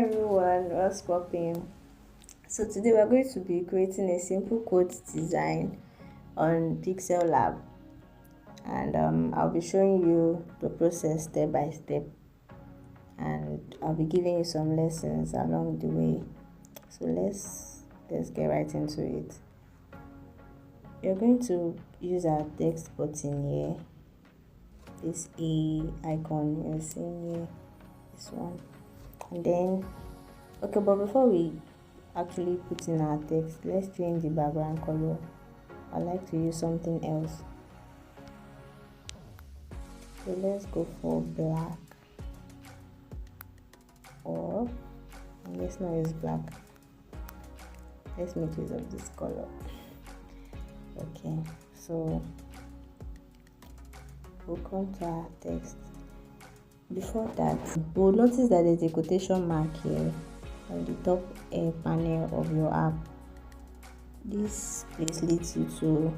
everyone, what's popping? So today we're going to be creating a simple code design on Pixellab, and I'll be showing you the process step by step, and I'll be giving you some lessons along the way. So let's get right into it. You're going to use our text button here, this A icon you're seeing here, this one, and then okay, but before we actually put in our text, let's change the background color. I like to use something else, so let's go for black, or let's not use black, let's make use of this color. Okay, so we'll come to our text. Before that, we'll notice that there's a quotation mark here on the top panel of your app. This place leads you to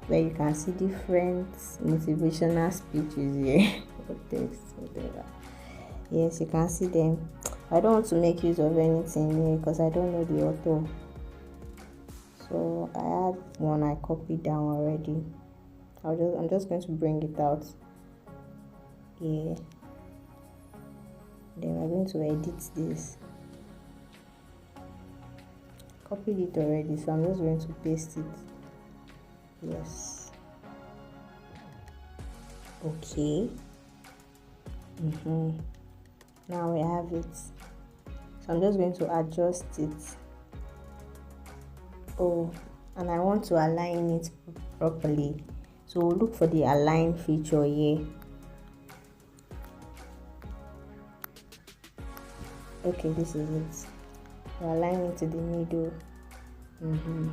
where you can see different motivational speeches here or text, whatever. Yes, you can see them. I don't want to make use of anything here because I don't know the author. So I had one I copied down already. I'm just going to bring it out here. Then we're going to edit this. Copied it already, so I'm just going to paste it. Yes. Okay. Now we have it. So I'm just going to adjust it. Oh, and I want to align it properly. So we'll look for the align feature here. Okay, this is it. We'll align it to the middle. And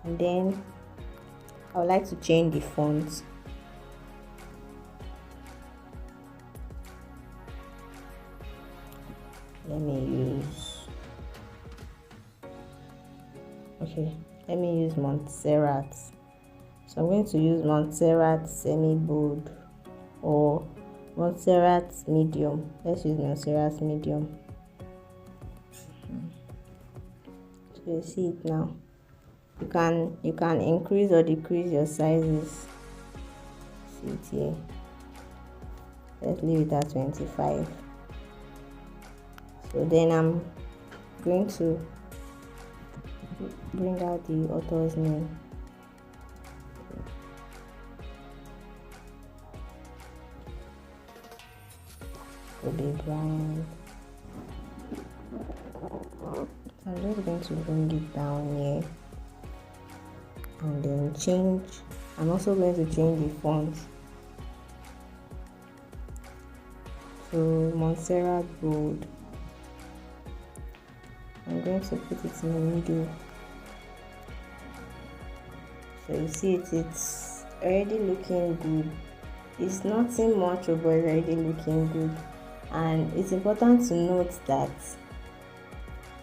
then I would like to change the font. Let me use Montserrat. So I'm going to use Montserrat semi-bold or Montserrat medium. Let's use Montserrat medium. So you see it now. You can increase or decrease your sizes. See it here. Let's leave it at 25. So then I'm going to bring out the author's name. Kobe Bryant. I'm just going to bring it down here and then change. I'm also going to change the font to Montserrat bold. I'm going to put it in the middle. So you see it's already looking good. It's nothing much, but it's already looking good. And it's important to note that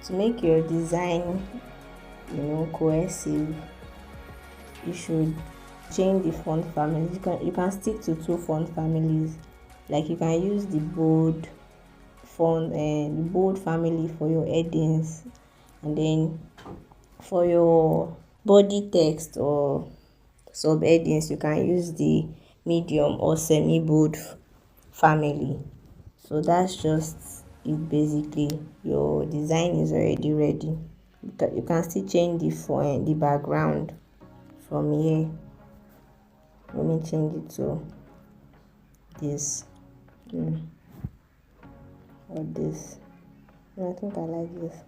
to make your design, cohesive, you should change the font family. You can stick to two font families. Like you can use the bold font and the bold family for your headings, and then for your body text or sub headings you can use the medium or semi bold family. So that's just it. Basically your design is already ready. You can still change the font, the background from here. Let me change it to this or this. I think I like this.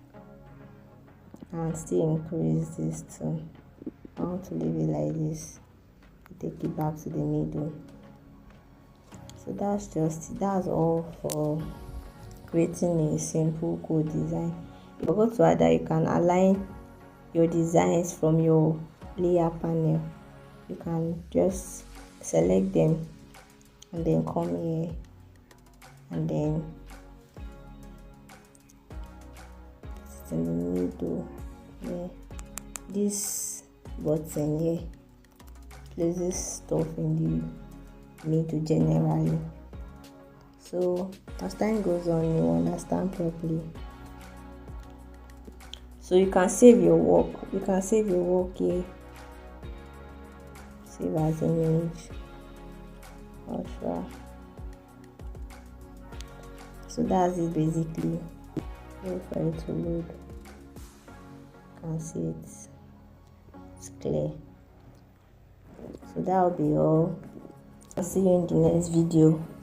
And still increase this too. I want to leave it like this. Take it back to the middle. So that's all for creating a simple code design. If you forgot to add that you can align your designs from your layer panel. You can just select them and then come here and then it's in the middle. Yeah, this button here places stuff in the middle generally. So as time goes on, you understand properly. So you can save your work. You can save your work here. Save as image. Ultra. So that's it basically. Wait for it to load. You can see it. It's clear. So that will be all. I'll see you in the next video.